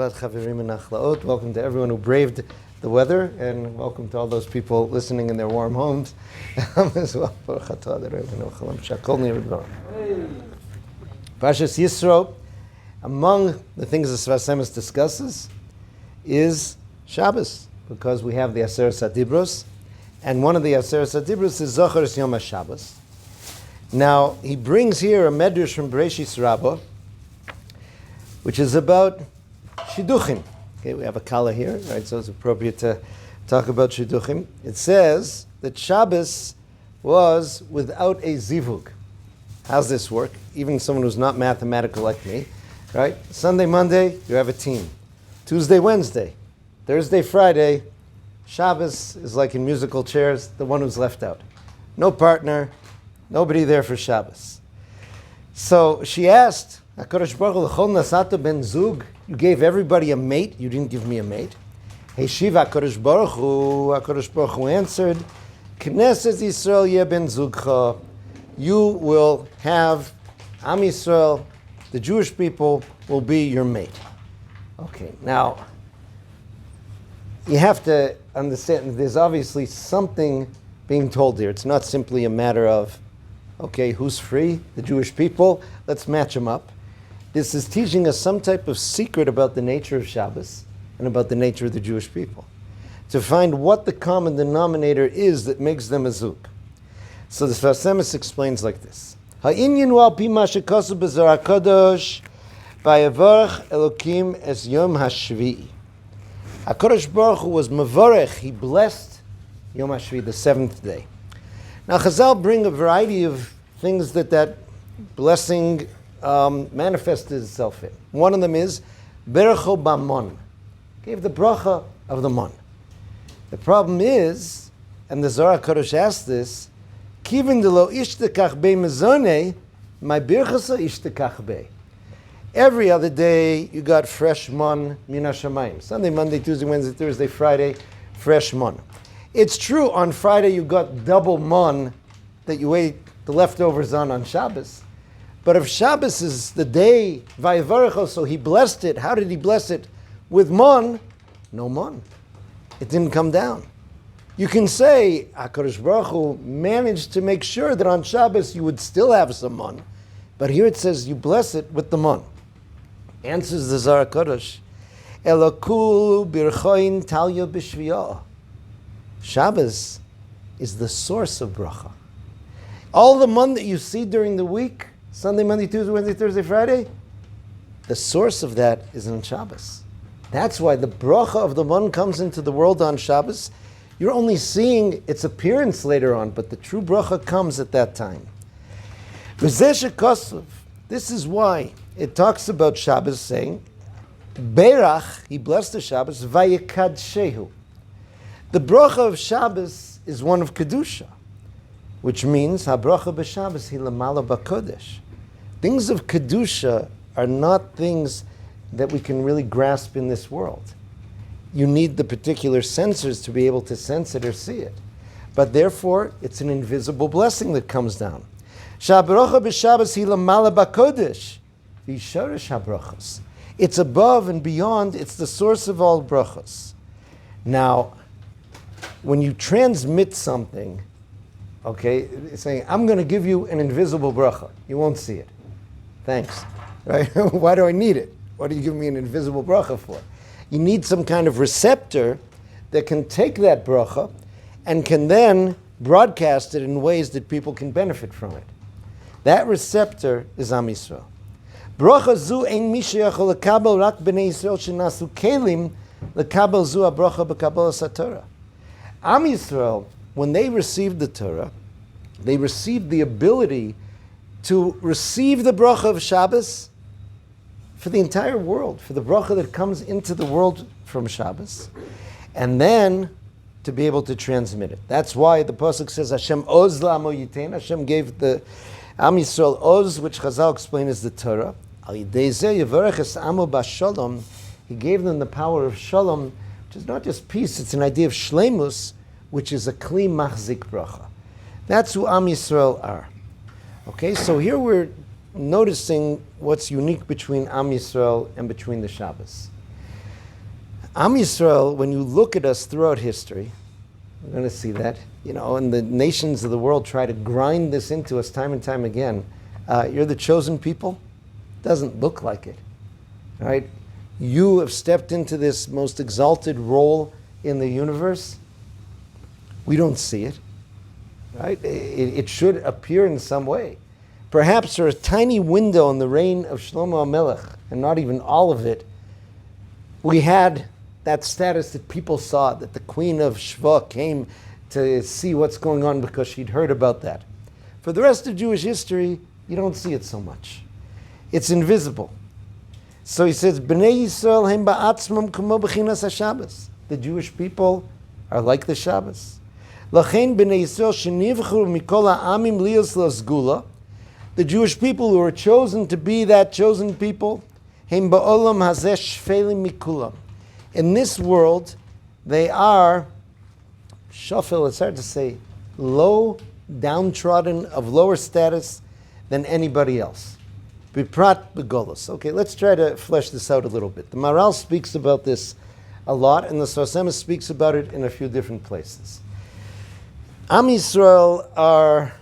Welcome to everyone who braved the weather, and welcome to all those people listening in their warm homes as well. Parshas Yisro, among the things the Sfas Emes discusses, is Shabbos, because we have the Aseret Adibros, and one of the Aseret Adibros is Zochar Yom HaShabbos. Now, he brings here a medrash from Bereshis Rabbah, which is about Shidduchim. Okay, we have a kala here, right? So it's appropriate to talk about Shidduchim. It says that Shabbos was without a zivug. How's this work? Even someone who's not mathematical like me, right? Sunday, Monday, you have a team. Tuesday, Wednesday, Thursday, Friday, Shabbos is like in musical chairs, the one who's left out. No partner, nobody there for Shabbos. So she asked, HaKadosh Baruch Hu, l'chol nasata ben zug, you gave everybody a mate, you didn't give me a mate. Heshiv HaKadosh Baruch Hu answered, Knesset Yisrael yeh ben zugcha, you will have Am Yisrael, the Jewish people, will be your mate. Okay, now, you have to understand that there's obviously something being told here. It's not simply a matter of, okay, who's free? The Jewish people, let's match them up. This is teaching us some type of secret about the nature of Shabbos and about the nature of the Jewish people, to find what the common denominator is that makes them a zug. So the Sfas Emes explains like this. Ha'inyan al pi ma shekasu b'Zohar HaKadosh v'yavarech Elokim es Yom HaShvi'i. HaKadosh Baruch Hu was mavarech, he blessed Yom HaShvi'i, the seventh day. Now Chazal bring a variety of things that blessing manifested itself in. One of them is Berecho Bamon, gave the bracha of the mon. The problem is, and the Zohar HaKadosh asked this, Kivin de lo ishtekach be mezone, my birchasa ishtekach be. Every other day you got fresh mon min hashamayim. Sunday, Monday, Tuesday, Wednesday, Thursday, Friday, fresh mon. It's true, on Friday you got double mon that you ate the leftovers on Shabbos. But if Shabbos is the day, Vayevarecho, so he blessed it, how did he bless it? With mon, no mon. It didn't come down. You can say, HaKadosh Baruch Hu managed to make sure that on Shabbos you would still have some mon. But here it says you bless it with the mon. Answers the Zohar HaKadosh, Elokul birchoin talya b'shviyah. Shabbos is the source of bracha. All the mon that you see during the week, Sunday, Monday, Tuesday, Wednesday, Thursday, Friday, the source of that is on Shabbos. That's why the bracha of the mon comes into the world on Shabbos. You're only seeing its appearance later on, but the true bracha comes at that time. This is why it talks about Shabbos saying, Berach, he blessed the Shabbos, Vayekad Shehu. The bracha of Shabbos is one of Kedusha, which means, HaBracha b'Shabbos hi lamala b'kodesh. Things of Kedusha are not things that we can really grasp in this world. You need the particular sensors to be able to sense it or see it. But therefore, it's an invisible blessing that comes down. HaBracha b'Shabbos hi lamala b'kodesh. V'yishorish habrachos. It's above and beyond, it's the source of all brachos. Now, when you transmit something, okay, it's saying, I'm going to give you an invisible bracha. You won't see it. Thanks. Right? Why do I need it? What are you giving me an invisible bracha for? You need some kind of receptor that can take that bracha and can then broadcast it in ways that people can benefit from it. That receptor is Am Yisrael. Bracha zu ein mi sheyachol lekabel rak b'nei Yisrael shenasu kelim lekabel zu habracha b'kabelas haTorah. Am Yisrael, when they received the Torah, they received the ability to receive the bracha of Shabbos for the entire world, for the bracha that comes into the world from Shabbos, and then to be able to transmit it. That's why the pasuk says, Hashem oz la'amo yitein. Hashem gave the Am Yisrael oz, which Chazal explain is the Torah. Al yidei zeh yivarech es amo b'shalom. He gave them the power of shalom, which is not just peace, it's an idea of shleimus, which is a kli machzik bracha. That's who Am Yisrael are. Okay, so here we're noticing what's unique between Am Yisrael and between the Shabbos. Am Yisrael, when you look at us throughout history, we're going to see that, and the nations of the world try to grind this into us time and time again. You're the chosen people. Doesn't look like it, right? You have stepped into this most exalted role in the universe. We don't see it, right? It should appear in some way. Perhaps there's a tiny window in the reign of Shlomo HaMelech, and not even all of it. We had that status that people saw, that the queen of Shva came to see what's going on because she'd heard about that. For the rest of Jewish history, you don't see it so much. It's invisible. So he says, B'nai Yisrael hem ba'atzmam k'mo b'chinas HaShabbos. The Jewish people are like the Shabbos. L'chein b'nai Yisrael shenivchu mikol ha'amim lios l'sgula. The Jewish people who are chosen to be that chosen people, hem ba'olam hazeh shfelim mikulam. In this world, they are, shafel, it's hard to say, low, downtrodden, of lower status than anybody else. Biprat begolos. Okay, let's try to flesh this out a little bit. The Maharal speaks about this a lot, and the Sfas Emes speaks about it in a few different places. Am Yisrael are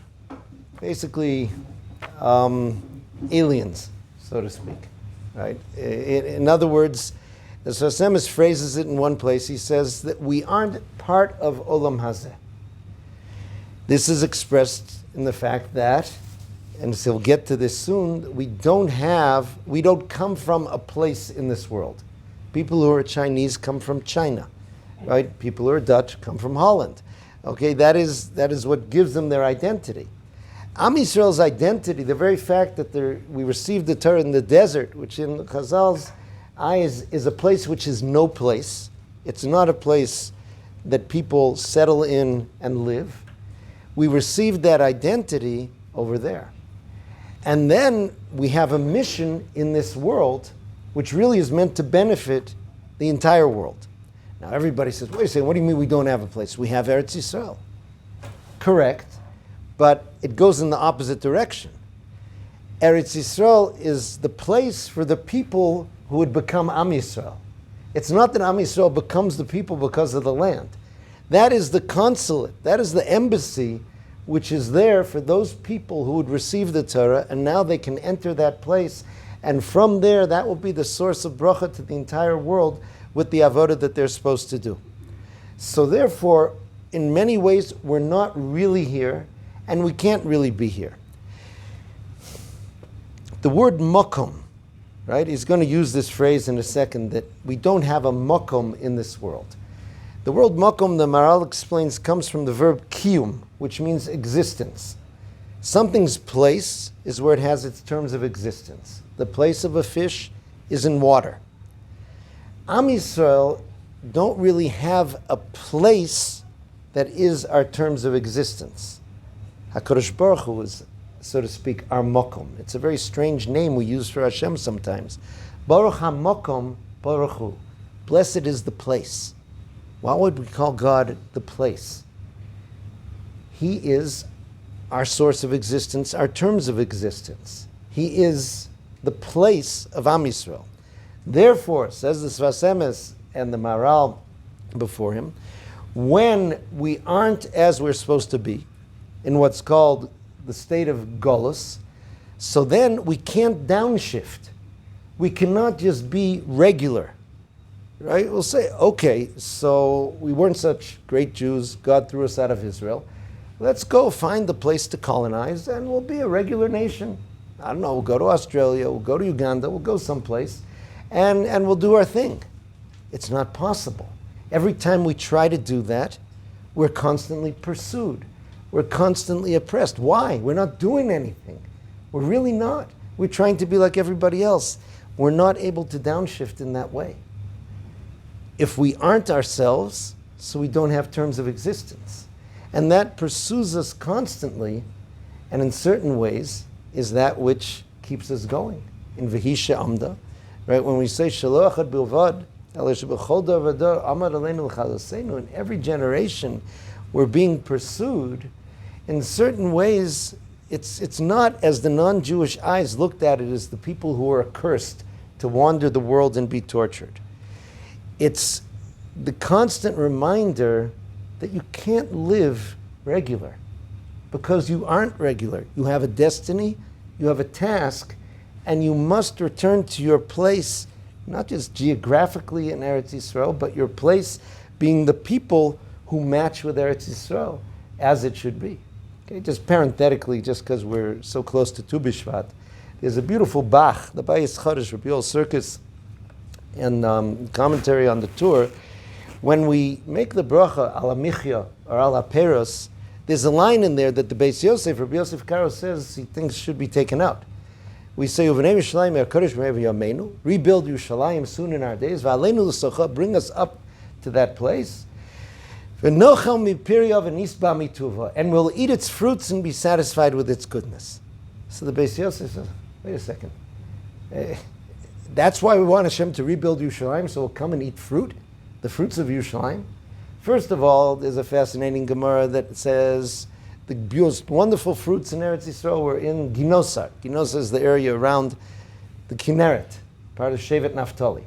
basically aliens, so to speak. Right? In other words, the Sfas Emes phrases it in one place. He says that we aren't part of Olam Hazeh. This is expressed in the fact that, and so we'll get to this soon, we don't come from a place in this world. People who are Chinese come from China, right? People who are Dutch come from Holland. Okay, that is what gives them their identity. Am Yisrael's identity, the very fact that we received the Torah in the desert, which in Chazal's eyes is a place which is no place. It's not a place that people settle in and live. We received that identity over there. And then we have a mission in this world which really is meant to benefit the entire world. Now everybody says, wait a second, what do you mean we don't have a place? We have Eretz Yisrael. Correct, but it goes in the opposite direction. Eretz Yisrael is the place for the people who would become Am Yisrael. It's not that Am Yisrael becomes the people because of the land. That is the consulate, that is the embassy which is there for those people who would receive the Torah, and now they can enter that place, and from there that will be the source of bracha to the entire world with the avodah that they're supposed to do. So therefore, in many ways, we're not really here, and we can't really be here. The word makom, right? He's going to use this phrase in a second, that we don't have a makom in this world. The word makom, the Maharal explains, comes from the verb kiyum, which means existence. Something's place is where it has its terms of existence. The place of a fish is in water. Am Yisrael don't really have a place that is our terms of existence. HaKadosh Baruch Hu is, so to speak, our makom. It's a very strange name we use for Hashem sometimes. Baruch HaMakom Baruch Hu. Blessed is the place. Why would we call God the place? He is our source of existence, our terms of existence. He is the place of Am Yisrael. Therefore, says the Sfas Emes and the Maharal before him, when we aren't as we're supposed to be, in what's called the state of Golus, so then we can't downshift. We cannot just be regular. Right? We'll say, okay, so we weren't such great Jews. God threw us out of Israel. Let's go find the place to colonize, and we'll be a regular nation. I don't know, we'll go to Australia, we'll go to Uganda, we'll go someplace, and we'll do our thing. It's not possible. Every time we try to do that, we're constantly pursued. We're constantly oppressed. Why? We're not doing anything. We're really not. We're trying to be like everybody else. We're not able to downshift in that way. If we aren't ourselves, so we don't have terms of existence. And that pursues us constantly, and in certain ways is that which keeps us going. In V'hisha Amda, right, when we say Shelo Echad Bilvad, in every generation we're being pursued. In certain ways, it's not as the non-Jewish eyes looked at it as the people who are accursed to wander the world and be tortured. It's the constant reminder that you can't live regular because you aren't regular. You have a destiny, you have a task, and you must return to your place, not just geographically in Eretz Yisrael, but your place being the people who match with Eretz Yisrael as it should be. Okay, just parenthetically, just because we're so close to Tu B'Shvat, there's a beautiful Bach, the Bayis Chodesh, Rabbi Yoel Circus, and commentary on the tour. When we make the bracha ala michya or ala peros, there's a line in there that the Beis Yosef, Rabbi Yosef Karo, says he thinks should be taken out. We say, Uvenei Yerushalayim HaKadosh B'Mev Yameinu, rebuild Yerushalayim soon in our days, V'aleinu l'socha, bring us up to that place, V'nochel mipirya v'nisba mituva, and we'll eat its fruits and be satisfied with its goodness. So the Beis Yosef says, wait a second, that's why we want Hashem to rebuild Yerushalayim, so we'll come and eat fruit, the fruits of Yerushalayim. First of all, there's a fascinating Gemara that says the most wonderful fruits in Eretz Yisrael were in Ginosar. Ginosar is the area around the Kinneret, part of Shevet Naphtali.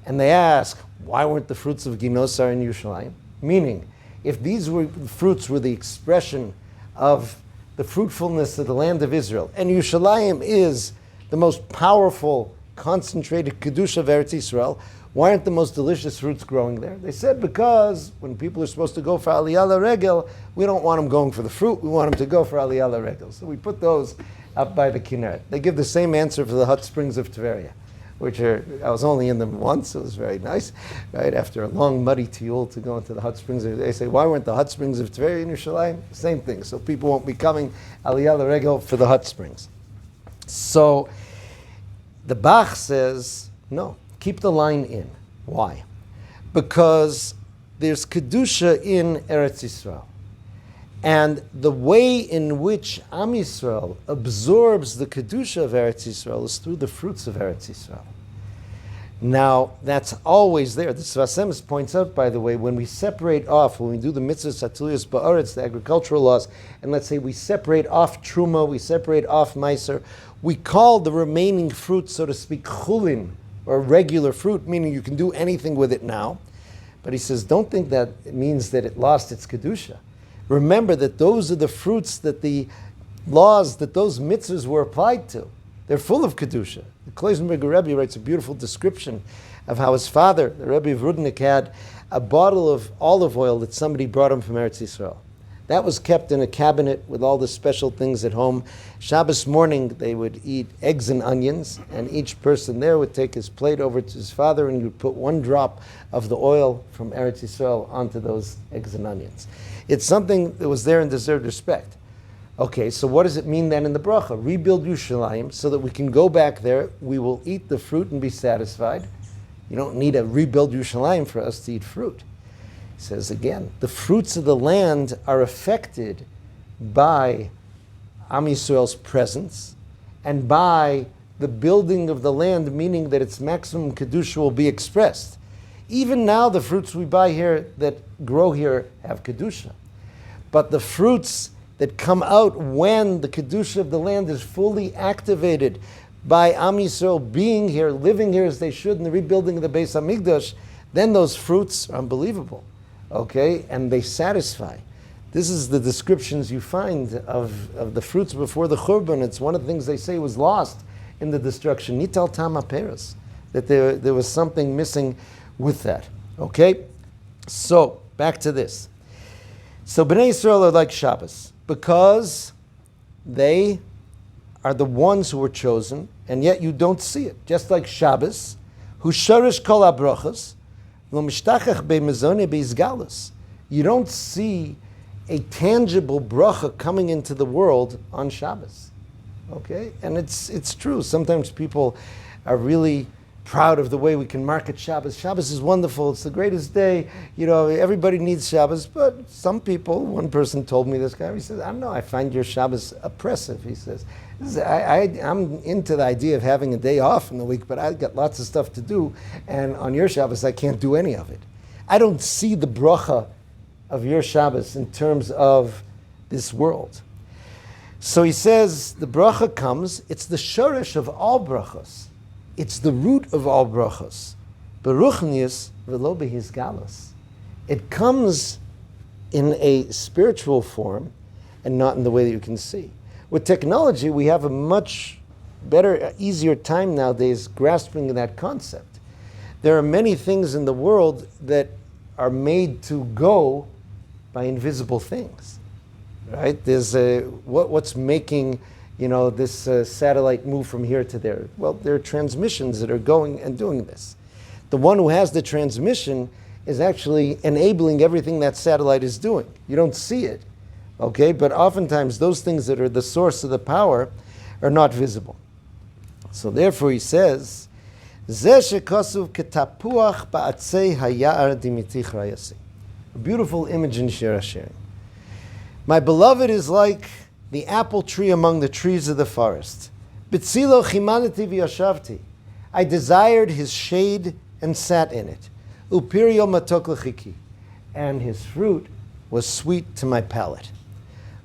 And they ask, why weren't the fruits of Ginosar in Yerushalayim? Meaning, if these fruits were the expression of the fruitfulness of the land of Israel, and Yerushalayim is the most powerful, concentrated Kedusha of Eretz Yisrael, why aren't the most delicious fruits growing there? They said because when people are supposed to go for Aliyah LaRegel, we don't want them going for the fruit, we want them to go for Aliyah LaRegel. So we put those up by the Kinneret. They give the same answer for the hot springs of Tveria, which are, I was only in them once, it was very nice, right? After a long muddy tiyul to go into the hot springs, they say, why weren't the hot springs of Tveria in Yerushalayim? Same thing, so people won't be coming Aliyah LaRegel for the hot springs. So the Bach says, no, keep the line in. Why? Because there's Kedusha in Eretz Yisrael. And the way in which Am Yisrael absorbs the Kedusha of Eretz Yisrael is through the fruits of Eretz Yisrael. Now, that's always there. The Sfas Emes points out, by the way, when we separate off, when we do the mitzvahs Hatuliyos Ba'aretz, the agricultural laws, and let's say we separate off Truma, we separate off Meiser, we call the remaining fruit, so to speak, Chulin, or regular fruit, meaning you can do anything with it now. But he says, don't think that it means that it lost its Kedusha. Remember that those are the fruits that the laws, that those mitzvahs were applied to. They're full of Kedusha. The Kloisenberger Rebbe writes a beautiful description of how his father, the Rebbe of Rudnik, had a bottle of olive oil that somebody brought him from Eretz Yisrael. That was kept in a cabinet with all the special things at home. Shabbos morning, they would eat eggs and onions, and each person there would take his plate over to his father, and he would put one drop of the oil from Eretz Yisrael onto those eggs and onions. It's something that was there and deserved respect. Okay, so what does it mean then in the bracha? Rebuild Yerushalayim so that we can go back there, we will eat the fruit and be satisfied. You don't need a rebuild Yerushalayim for us to eat fruit. He says again, the fruits of the land are affected by Am Yisrael's presence and by the building of the land, meaning that its maximum Kedusha will be expressed. Even now the fruits we buy here that grow here have Kedusha. But the fruits that come out when the Kedusha of the land is fully activated by Am Yisrael being here, living here as they should in the rebuilding of the Beis HaMikdash, then those fruits are unbelievable. Okay, and they satisfy. This is the descriptions you find of the fruits before the Churban. It's one of the things they say was lost in the destruction. Nital Tam HaPeros, that there was something missing with that. Okay, so back to this. So Bnei Yisrael are like Shabbos because they are the ones who were chosen, and yet you don't see it. Just like Shabbos, who sharish kol habrachos, you don't see a tangible bracha coming into the world on Shabbos. Okay? And it's true. Sometimes people are really proud of the way we can market Shabbos. Shabbos is wonderful. It's the greatest day. You know, everybody needs Shabbos. But some people, one person told me this guy, he says, I don't know, I find your Shabbos oppressive, he says. I'm into the idea of having a day off in the week, but I've got lots of stuff to do, and on your Shabbos I can't do any of it. I don't see the bracha of your Shabbos in terms of this world. So he says, the bracha comes, it's the shorish of all brachos. It's the root of all brachos. Beruchnius v'lo b'hisgalus. It comes in a spiritual form and not in the way that you can see. With technology, we have a much better, easier time nowadays grasping that concept. There are many things in the world that are made to go by invisible things, right? There's what's making this satellite move from here to there. Well, there are transmissions that are going and doing this. The one who has the transmission is actually enabling everything that satellite is doing. You don't see it, okay? But oftentimes those things that are the source of the power are not visible. So therefore he says, a beautiful image in Shir HaShirim. My beloved is like the apple tree among the trees of the forest. B'tzilo chimanati v'yashavti. I desired his shade and sat in it. Upirio matok l'chiki. And his fruit was sweet to my palate.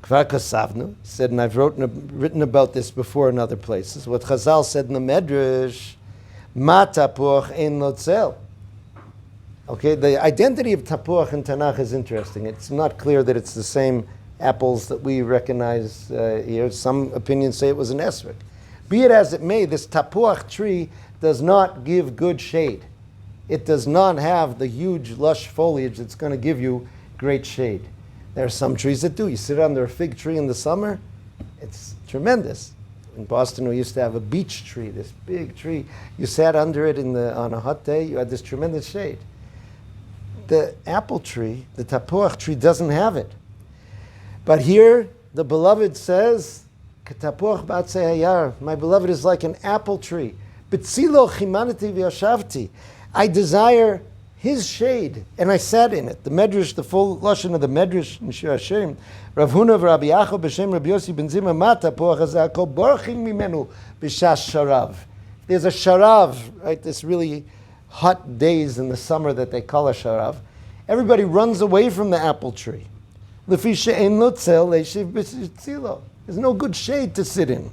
Kvar kasavnu said, and I've written about this before in other places, what Chazal said in the Medrash, Ma tapuach ein lo tzel. Okay, the identity of tapuach in Tanakh is interesting. It's not clear that it's the same apples that we recognize here. Some opinions say it was an esrog. Be it as it may, this tapuach tree does not give good shade. It does not have the huge, lush foliage that's going to give you great shade. There are some trees that do. You sit under a fig tree in the summer, it's tremendous. In Boston, we used to have a beech tree, this big tree. You sat under it on a hot day, you had this tremendous shade. The apple tree, the tapuach tree, doesn't have it. But here, the beloved says, "K'tapuach b'atzei hayar." My beloved is like an apple tree. B'tzilo chimanati v'yashavti. I desire his shade, and I sat in it. The Medrash, the full lashon of the Medrash in Shir HaShirim, Rav Huna v'Rabbi Yaakov b'Shem Rabbi Yossi ben Zimra ma tapuach hazeh kol borchim mimenu b'shas sharav. There's a sharav, right? This really hot days in the summer that they call a sharav. Everybody runs away from the apple tree. There's no good shade to sit in.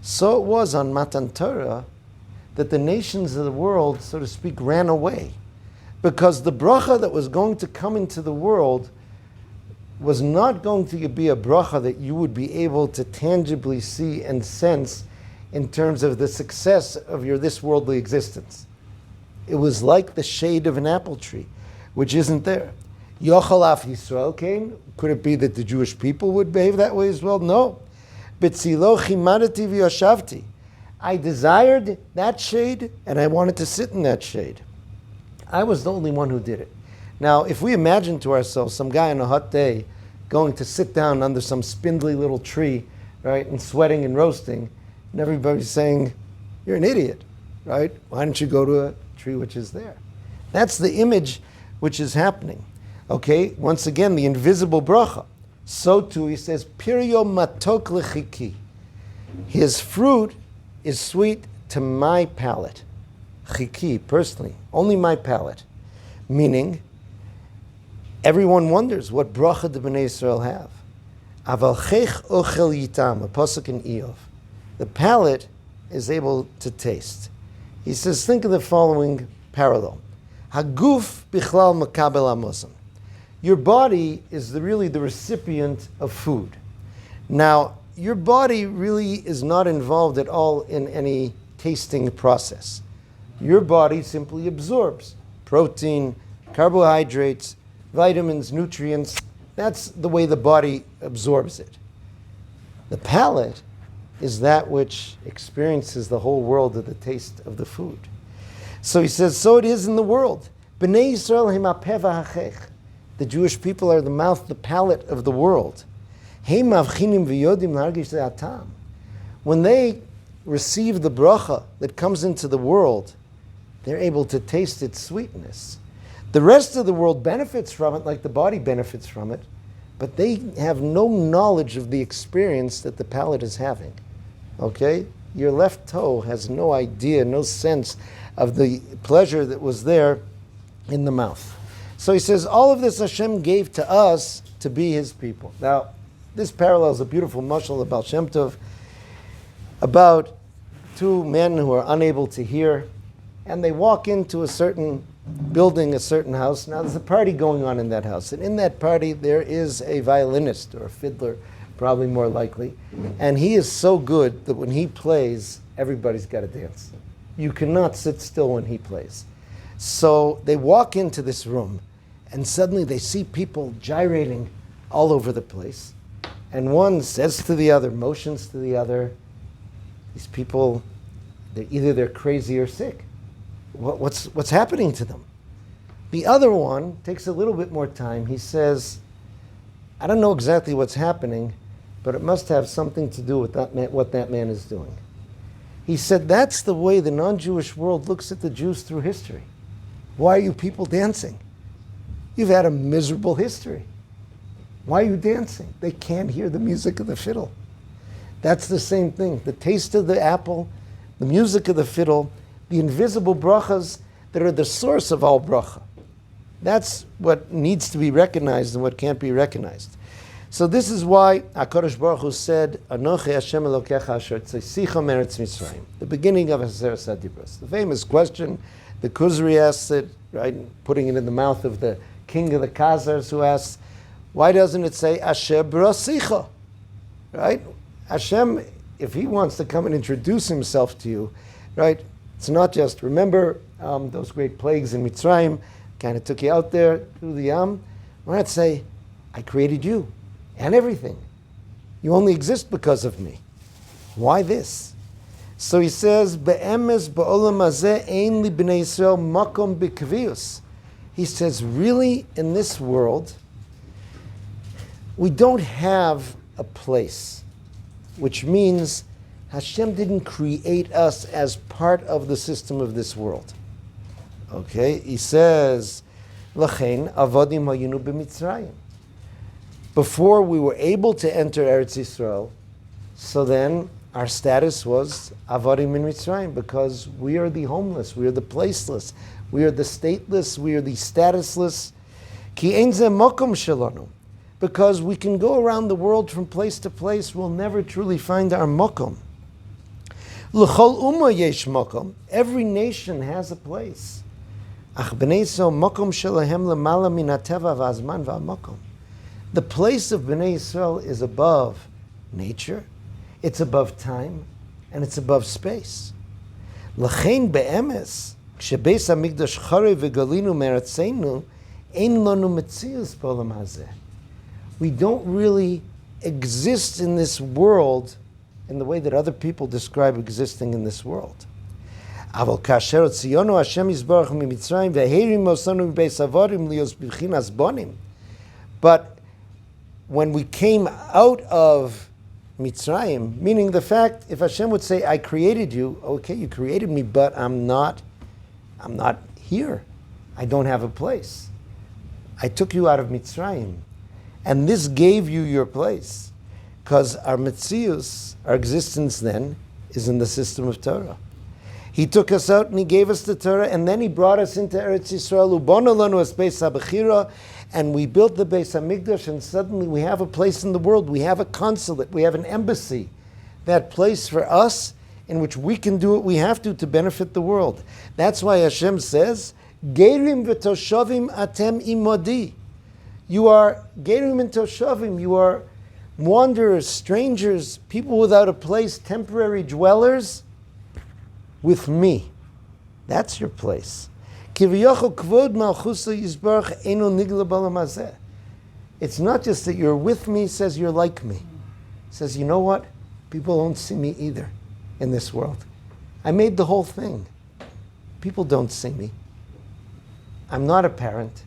So it was on Matan Torah that the nations of the world, so to speak, ran away. Because the bracha that was going to come into the world was not going to be a bracha that you would be able to tangibly see and sense in terms of the success of your this worldly existence. It was like the shade of an apple tree, which isn't there. Yochalaf Yisrael came. Could it be that the Jewish people would behave that way as well? No. B'tzilo chimanati v'yashavti. I desired that shade, and I wanted to sit in that shade. I was the only one who did it. Now, if we imagine to ourselves some guy on a hot day going to sit down under some spindly little tree, right, and sweating and roasting, and everybody's saying, "You're an idiot," right? Why don't you go to a tree which is there? That's the image which is happening. Okay, once again, the invisible bracha. So too, he says, Pirio matok lechiki. His fruit is sweet to my palate. Chiki, personally, only my palate. Meaning, everyone wonders what bracha the Bnei Yisrael have. Aval chech ochel yitam, a pasuk in Eov. The palate is able to taste. He says, think of the following parallel. Haguf bichlal makabel amosan. Your body is really the recipient of food. Now, your body really is not involved at all in any tasting process. Your body simply absorbs protein, carbohydrates, vitamins, nutrients. That's the way the body absorbs it. The palate is that which experiences the whole world of the taste of the food. So he says, so it is in the world. B'nai Yisrael him hapeva hachech. The Jewish people are the mouth, the palate of the world. When they receive the bracha that comes into the world, they're able to taste its sweetness. The rest of the world benefits from it like the body benefits from it, but they have no knowledge of the experience that the palate is having. Okay? Your left toe has no idea, no sense of the pleasure that was there in the mouth. So he says, all of this Hashem gave to us to be his people. Now, this parallels a beautiful mashal about Shem Tov, about two men who are unable to hear, and they walk into a certain building, a certain house. Now there's a party going on in that house, and in that party there is a violinist or a fiddler, probably more likely, and he is so good that when he plays, everybody's got to dance. You cannot sit still when he plays. So they walk into this room, and suddenly they see people gyrating all over the place, and one says to the other, motions to the other, these people, they're crazy or sick. What's happening to them? The other one takes a little bit more time. He says, I don't know exactly what's happening, but it must have something to do with what that man is doing. He said, that's the way the non-Jewish world looks at the Jews through history. Why are you people dancing? You've had a miserable history. Why are you dancing? They can't hear the music of the fiddle. That's the same thing. The taste of the apple, the music of the fiddle, the invisible brachas that are the source of all bracha. That's what needs to be recognized and what can't be recognized. So this is why HaKadosh Baruch Hu said, Anochi Hashem Elokecha Asher Tzeisecha Meretz Mitzrayim, the beginning of Sfas Emes. The famous question, the Kuzri asks it, right, putting it in the mouth of the king of the Khazars, who asks, why doesn't it say Asher Brasicha? Right? Hashem, if he wants to come and introduce himself to you, right, it's not just, remember those great plagues in Mitzrayim, kind of took you out there through the Yam. Why not say, I created you and everything. You only exist because of me. Why this? So he says, Be'emes ba'olam hazeh ein li b'nei Yisrael makom b'kvius. He says, really, in this world, we don't have a place, which means Hashem didn't create us as part of the system of this world. Okay, he says, Lachein avodim hayinu b'Mitzrayim. Before we were able to enter Eretz Yisrael, so then our status was avodim in Mitzrayim, because we are the homeless, we are the placeless, we are the stateless, we are the statusless. Ki ein zeh makom shelanu. Because we can go around the world from place to place, we'll never truly find our makom. L'chol umma yesh makom. Every nation has a place. Ach b'nei Yisrael makom shelahem lemala min hateva v'azman v'amakom. The place of Bnei Yisrael is above nature, it's above time, and it's above space. L'chein be'emes, k'shebeis hamikdash charei v'galinu me'aratzeinu, ein lanu metzius b'olam hazeh. We don't really exist in this world in the way that other people describe existing in this world. Aval kasher tziyonu Hashem yizbarach mimitzrayim ve'herim osanu b'beis avodim lios b'chinas bonim. But when we came out of Mitzrayim, meaning the fact, if Hashem would say, I created you, okay, you created me, but I'm not here. I don't have a place. I took you out of Mitzrayim. And this gave you your place, because our Metzius, our existence then, is in the system of Torah. He took us out and he gave us the Torah, and then he brought us into Eretz Yisrael, Ubona lanu es Beis HaBechira, and we built the Beis HaMikdash, and suddenly we have a place in the world, we have a consulate, we have an embassy, that place for us in which we can do what we have to benefit the world. That's why Hashem says, Gerim v'toshavim atem imodi. You are Gerim and Toshavim, you are wanderers, strangers, people without a place, temporary dwellers, with me. That's your place. It's not just that you're with me, it says you're like me. It says, you know what? People don't see me either in this world. I made the whole thing. People don't see me. I'm not apparent.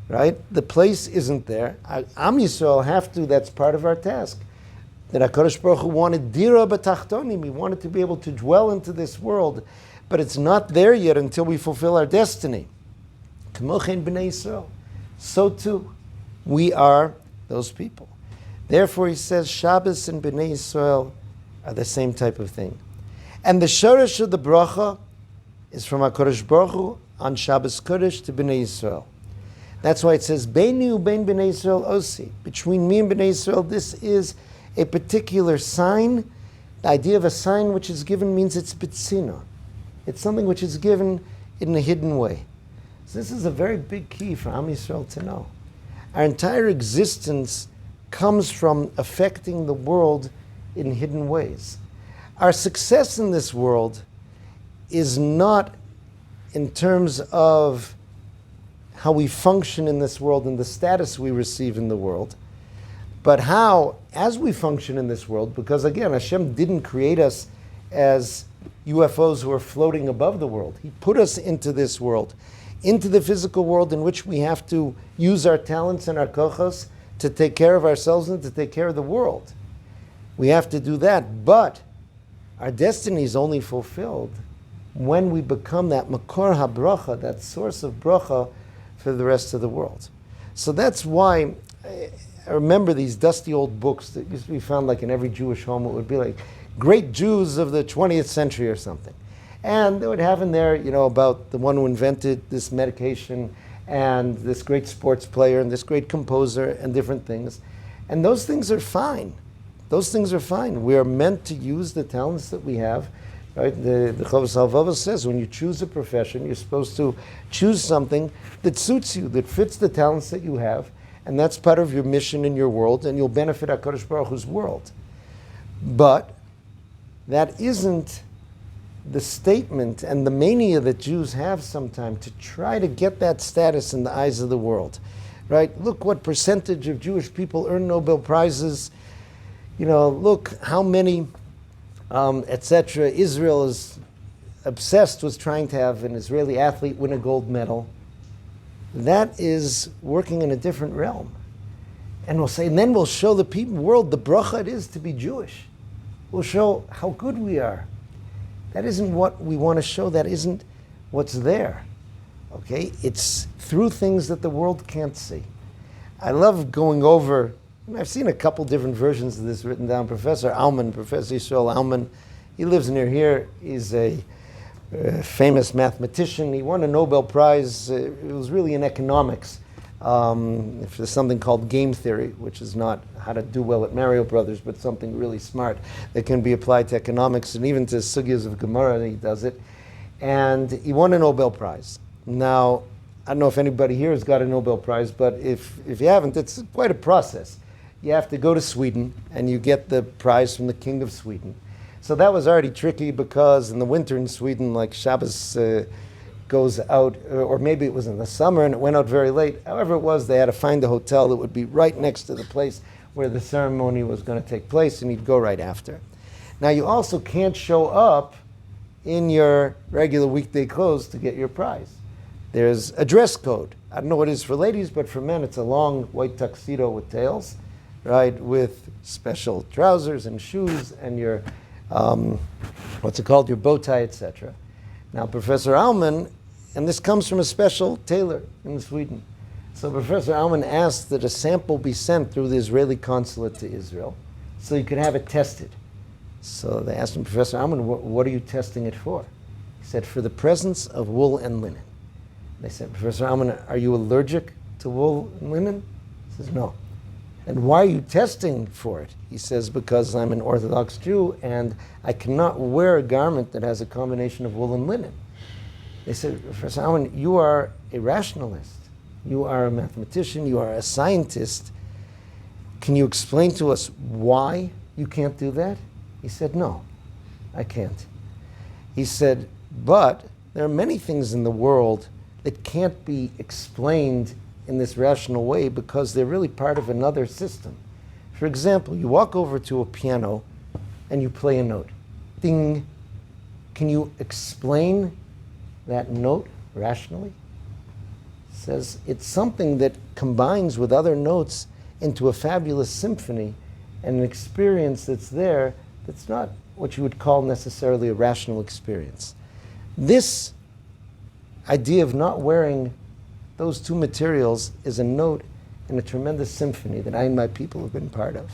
Right? The place isn't there. Am Yisrael have to, that's part of our task. That HaKadosh Baruch Hu wanted dira b'tachtonim, he wanted to be able to dwell into this world, but it's not there yet until we fulfill our destiny. K'mochen b'nei Yisrael. So too, we are those people. Therefore he says Shabbos and b'nei Yisrael are the same type of thing. And the shorish of the bracha is from HaKadosh Baruch Hu on Shabbos Kodesh to b'nei Yisrael. That's why it says, Beinu bein b'nei Yisrael osi. Between me and b'nei Yisrael, this is a particular sign The idea of a sign which is given means it's bitzina. It's something which is given in a hidden way. So this is a very big key for Am Yisrael to know. Our entire existence comes from affecting the world in hidden ways. Our success in this world is not in terms of how we function in this world and the status we receive in the world, but how, as we function in this world, because again, Hashem didn't create us as UFOs who are floating above the world. He put us into this world, into the physical world in which we have to use our talents and our kochos to take care of ourselves and to take care of the world. We have to do that, but our destiny is only fulfilled when we become that makor habracha, that source of bracha for the rest of the world. So that's why I remember these dusty old books that used to be found like in every Jewish home. It would be like great Jews of the 20th century or something. And they would have in there, about the one who invented this medication and this great sports player and this great composer and different things. And those things are fine. Those things are fine. We are meant to use the talents that we have. Right? The Chovos HaLevavos says when you choose a profession, you're supposed to choose something that suits you, that fits the talents that you have, and that's part of your mission in your world, and you'll benefit HaKadosh Baruch Hu's world. But that isn't the statement and the mania that Jews have sometimes to try to get that status in the eyes of the world. Right? Look what percentage of Jewish people earn Nobel Prizes. Look how many, etc. Israel is obsessed with trying to have an Israeli athlete win a gold medal. That is working in a different realm. And we'll say, and then we'll show the people, world, the bracha it is to be Jewish. We'll show how good we are. That isn't what we want to show. That isn't what's there. Okay? It's through things that the world can't see. I love going over, I've seen a couple different versions of this written down. Professor Yisro Alman, he lives near here. He's a famous mathematician. He won a Nobel Prize. It was really in economics. There's something called game theory, which is not how to do well at Mario Brothers, but something really smart that can be applied to economics and even to sugyas of Gemara. He does it. And he won a Nobel Prize. Now, I don't know if anybody here has got a Nobel Prize, but if you haven't, it's quite a process. You have to go to Sweden, and you get the prize from the King of Sweden. So that was already tricky because in the winter in Sweden, like Shabbos goes out, or maybe it was in the summer and it went out very late. However it was, they had to find a hotel that would be right next to the place where the ceremony was going to take place, and you'd go right after. Now you also can't show up in your regular weekday clothes to get your prize. There's a dress code. I don't know what it is for ladies, but for men it's a long white tuxedo with tails, right, with special trousers and shoes and your your bow tie, etc. Now, Professor Alman, and this comes from a special tailor in Sweden. So Professor Alman asked that a sample be sent through the Israeli consulate to Israel so he could have it tested. So they asked him, Professor Alman, what are you testing it for? He said, for the presence of wool and linen. They said, Professor Alman, are you allergic to wool and linen? He says, no. And why are you testing for it? He says, because I'm an Orthodox Jew and I cannot wear a garment that has a combination of wool and linen. They said, Professor Alman, you are a rationalist. You are a mathematician. You are a scientist. Can you explain to us why you can't do that? He said, no, I can't. He said, but there are many things in the world that can't be explained in this rational way because they're really part of another system. For example, you walk over to a piano and you play a note. Ding. Can you explain that note rationally? It says it's something that combines with other notes into a fabulous symphony and an experience that's there that's not what you would call necessarily a rational experience. This idea of not wearing those two materials is a note in a tremendous symphony that I and my people have been part of.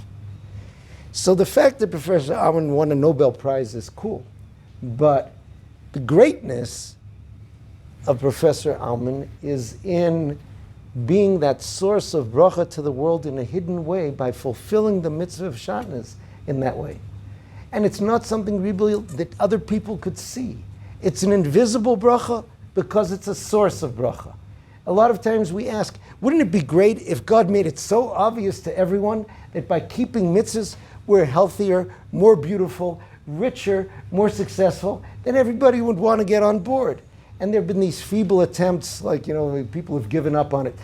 So the fact that Professor Alman won a Nobel Prize is cool, but the greatness of Professor Alman is in being that source of bracha to the world in a hidden way by fulfilling the mitzvah of shatnez in that way. And it's not something that other people could see. It's an invisible bracha because it's a source of bracha. A lot of times we ask, wouldn't it be great if God made it so obvious to everyone that by keeping mitzvahs, we're healthier, more beautiful, richer, more successful, then everybody would want to get on board. And there have been these feeble attempts, like, people have given up on it.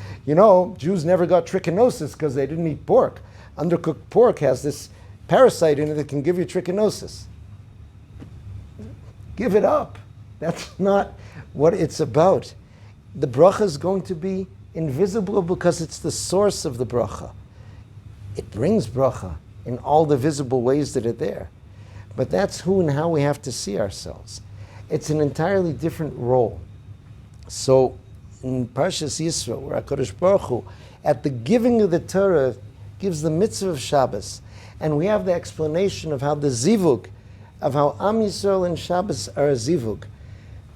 Jews never got trichinosis because they didn't eat pork. Undercooked pork has this parasite in it that can give you trichinosis. Give it up. That's not what it's about. The bracha is going to be invisible because it's the source of the bracha. It brings bracha in all the visible ways that are there. But that's who and how we have to see ourselves. It's an entirely different role. So in Parshas Yisro, where HaKadosh Baruch Hu, at the giving of the Torah, gives the mitzvah of Shabbos, and we have the explanation of how the zivug, of how Am Yisrael and Shabbos are a zivug,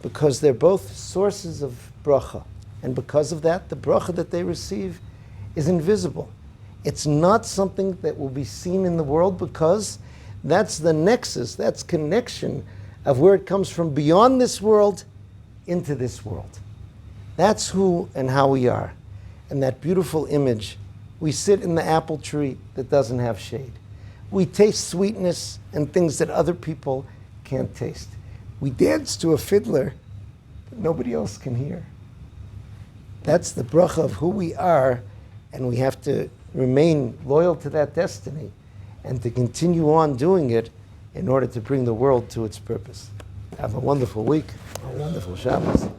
because they're both sources of bracha. And because of that, the bracha that they receive is invisible. It's not something that will be seen in the world because that's the nexus, that's connection of where it comes from beyond this world into this world. That's who and how we are. And that beautiful image, we sit in the apple tree that doesn't have shade. We taste sweetness and things that other people can't taste. We dance to a fiddler that nobody else can hear. That's the bracha of who we are, and we have to remain loyal to that destiny and to continue on doing it in order to bring the world to its purpose. Have a wonderful week, a wonderful Shabbos.